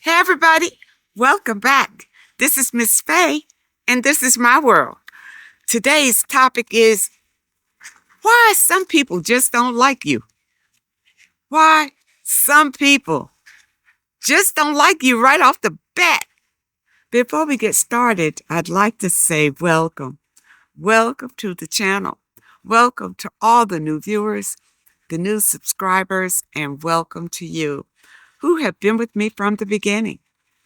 Hey everybody, welcome back. This is Miss Faye, and this is my world. Today's topic is why some people just don't like you. Why some people just don't like you right off the bat. Before we get started, I'd like to say welcome. Welcome to the channel. Welcome to all the new viewers, the new subscribers, and welcome to you who have been with me from the beginning.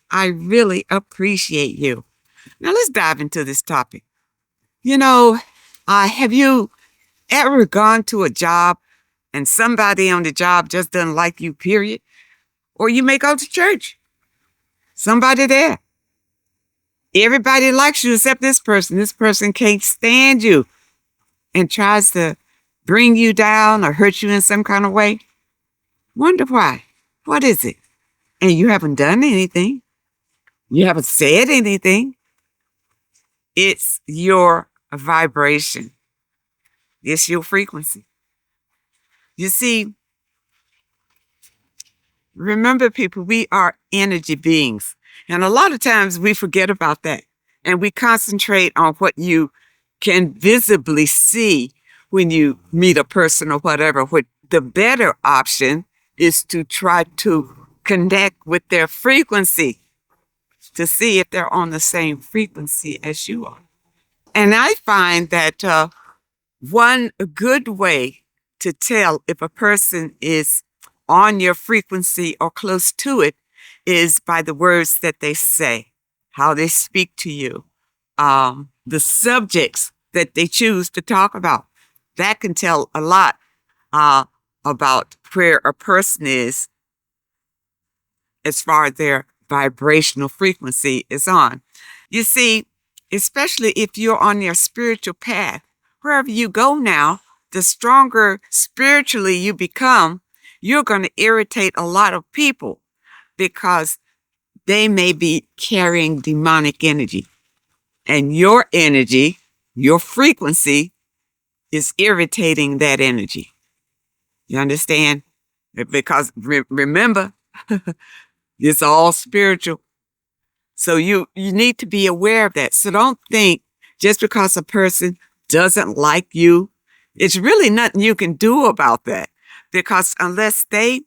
I really appreciate you. Now let's dive into this topic. Have you ever gone to a job and somebody on the job just doesn't like you, period? Or you may go to church. Somebody there. Everybody likes you except this person. This person can't stand you and tries to bring you down or hurt you in some kind of way. Wonder why. What is it? And you haven't done anything. You haven't said anything. It's your vibration. It's your frequency. You see, remember people, we are energy beings. And a lot of times we forget about that. And we concentrate on what you can visibly see when you meet a person or whatever. What the better option is to try to connect with their frequency to see if they're on the same frequency as you are. And I find that one good way to tell if a person is on your frequency or close to it is by the words that they say, how they speak to you, the subjects that they choose to talk about. That can tell a lot about where a person is as far as their vibrational frequency is on. You see, especially if you're on your spiritual path, wherever you go now, the stronger spiritually you become, you're going to irritate a lot of people because they may be carrying demonic energy. And your energy, your frequency, is irritating that energy. You understand? Because remember, it's all spiritual. So you need to be aware of that. So don't think just because a person doesn't like you, it's really nothing you can do about that. Because unless they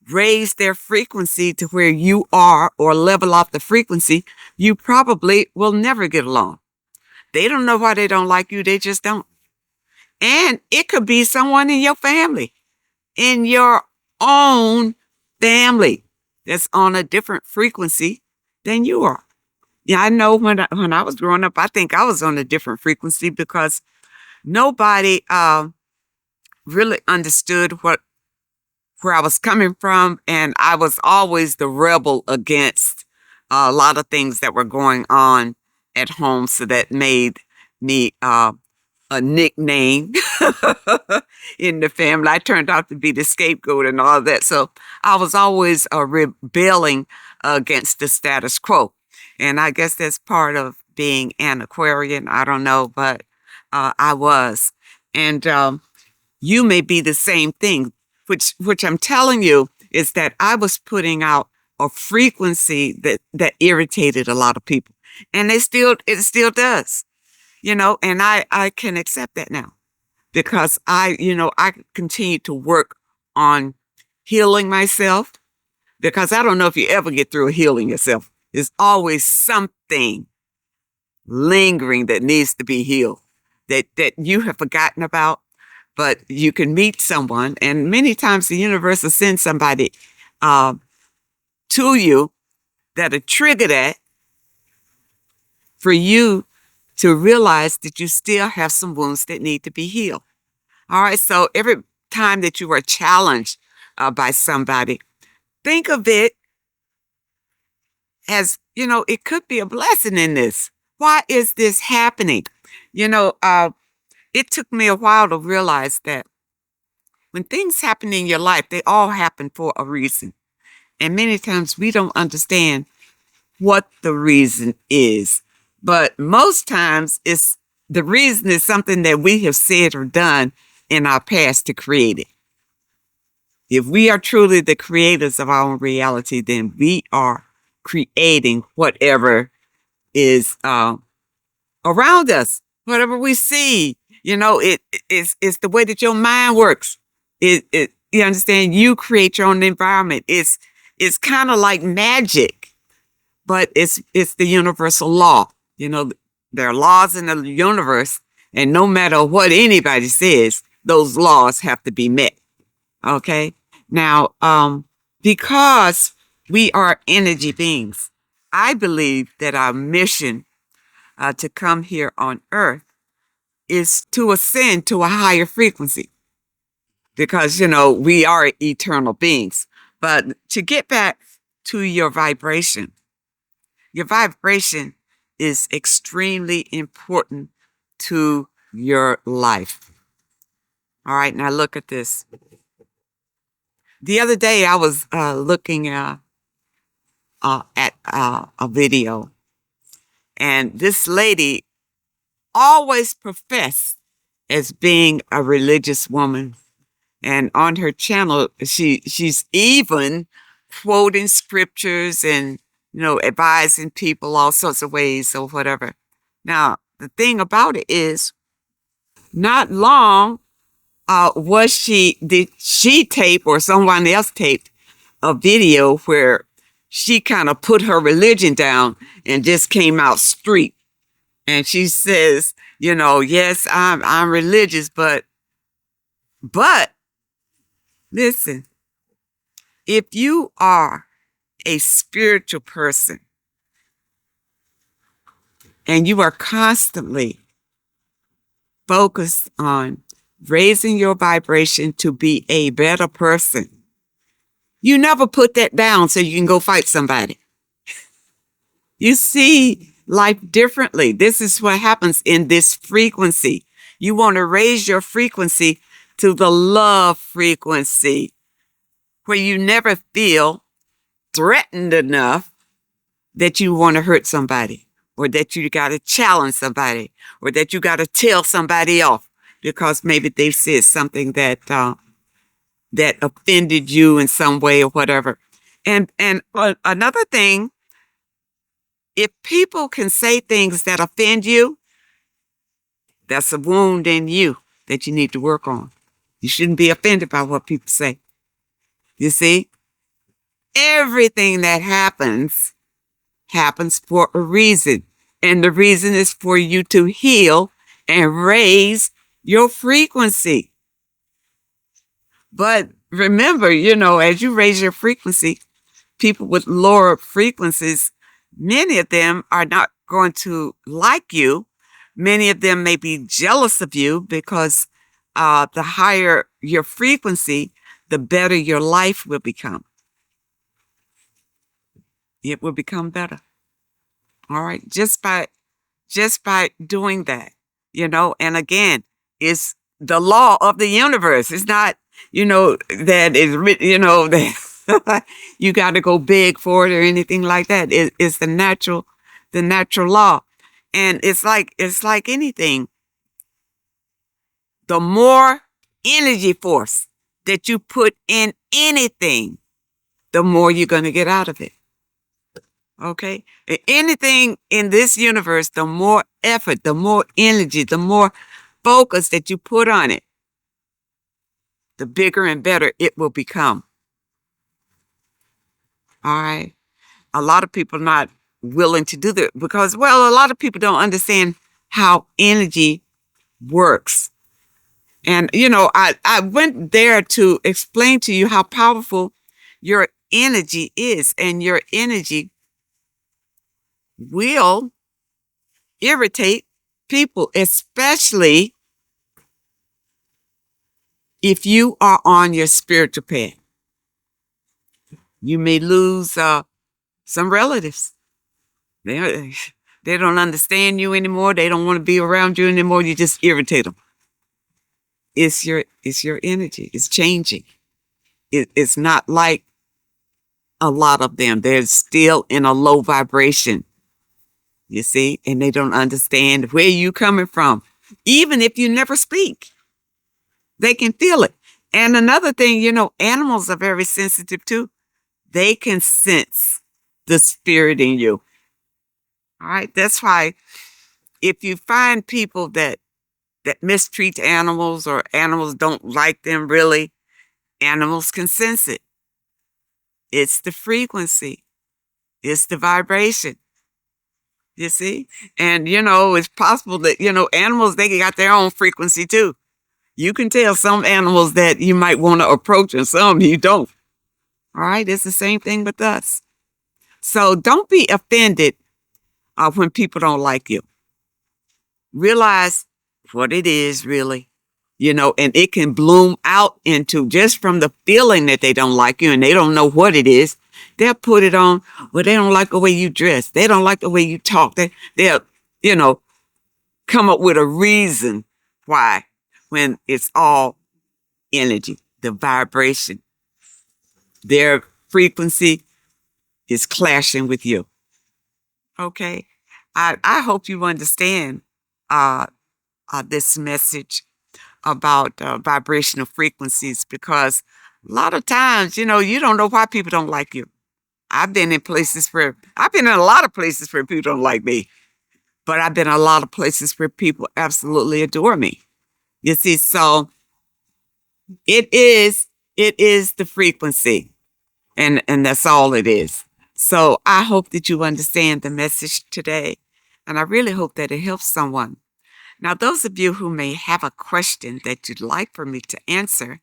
raise their frequency to where you are or level off the frequency, you probably will never get along. They don't know why they don't like you. They just don't. And it could be someone in your family, in your own family, that's on a different frequency than you are. Yeah, I know when I was growing up, I think I was on a different frequency because nobody really understood where I was coming from, and I was always the rebel against a lot of things that were going on at home, so that made me a nickname in the family. I turned out to be the scapegoat and all that. So I was always rebelling against the status quo. And I guess that's part of being an Aquarian. I don't know, but I was. And you may be the same thing, which I'm telling you is that I was putting out a frequency that irritated a lot of people. And it still does. And I can accept that now because I continue to work on healing myself, because I don't know if you ever get through healing yourself. There's always something lingering that needs to be healed that you have forgotten about, but you can meet someone, and many times the universe will send somebody to you that'll trigger that for you to realize that you still have some wounds that need to be healed. All right, so every time that you are challenged by somebody, think of it as, it could be a blessing in this. Why is this happening? It took me a while to realize that when things happen in your life, they all happen for a reason. And many times we don't understand what the reason is. But most times the reason is something that we have said or done in our past to create it. If we are truly the creators of our own reality, then we are creating whatever is around us, whatever we see. It's the way that your mind works. You understand? You create your own environment. It's kind of like magic, but it's the universal law. There are laws in the universe, and no matter what anybody says, those laws have to be met. Okay? Now, because we are energy beings, I believe that our mission to come here on earth is to ascend to a higher frequency because, we are eternal beings. But to get back to your vibration is extremely important to your life. All right, now look at this. The other day I was looking at a video, and this lady always professed as being a religious woman. And on her channel, she's even quoting scriptures and, advising people all sorts of ways or whatever. Now, the thing about it is, not long did she tape or someone else taped a video where she kind of put her religion down and just came out street. And she says, yes, I'm religious, but listen, if you are a spiritual person and you are constantly focused on raising your vibration to be a better person, you never put that down so you can go fight somebody. You see life differently. This is what happens in this frequency. You want to raise your frequency to the love frequency, where you never feel threatened enough that you want to hurt somebody, or that you got to challenge somebody, or that you got to tell somebody off because maybe they said something that offended you in some way or whatever. And another thing, if people can say things that offend you, that's a wound in you that you need to work on. You shouldn't be offended by what people say. You see, everything that happens for a reason. And the reason is for you to heal and raise your frequency. But remember, as you raise your frequency, people with lower frequencies, many of them are not going to like you. Many of them may be jealous of you because the higher your frequency, the better your life will become. It will become better. All right. Just by doing that, and again, it's the law of the universe. It's not, that is, that you got to go big for it or anything like that. It's the natural law. And it's like anything. The more energy force that you put in anything, the more you're going to get out of it. Okay? Anything in this universe, the more effort, the more energy, the more focus that you put on it, the bigger and better it will become. All right? A lot of people are not willing to do that because, a lot of people don't understand how energy works. And, I went there to explain to you how powerful your energy is, and your energy will irritate people, especially if you are on your spiritual path. You may lose some relatives. They don't understand you anymore. They don't want to be around you anymore. You just irritate them. It's your energy. It's changing. It's not like a lot of them. They're still in a low vibration. You see, and they don't understand where you coming from. Even if you never speak, they can feel it. And another thing, animals are very sensitive too. They can sense the spirit in you. All right. That's why if you find people that mistreat animals or animals don't like them really, animals can sense it. It's the frequency. It's the vibration. You see? And, it's possible that, animals, they got their own frequency too. You can tell some animals that you might want to approach and some you don't. All right? It's the same thing with us. So don't be offended when people don't like you. Realize what it is really, and it can bloom out into just from the feeling that they don't like you and they don't know what it is. They'll put it on, well, they don't like the way you dress. They don't like the way you talk. They'll, come up with a reason why when it's all energy, the vibration. Their frequency is clashing with you. Okay? I hope you understand this message about vibrational frequencies, because a lot of times, you don't know why people don't like you. I've been in a lot of places where people don't like me, but I've been in a lot of places where people absolutely adore me. You see, so it is the frequency, and that's all it is. So I hope that you understand the message today, and I really hope that it helps someone. Now, those of you who may have a question that you'd like for me to answer,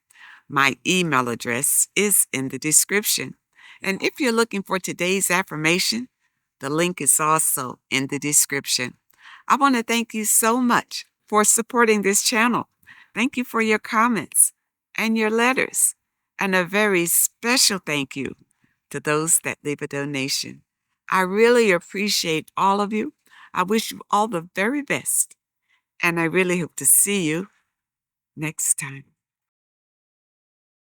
my email address is in the description. And if you're looking for today's affirmation, the link is also in the description. I want to thank you so much for supporting this channel. Thank you for your comments and your letters. And a very special thank you to those that leave a donation. I really appreciate all of you. I wish you all the very best. And I really hope to see you next time.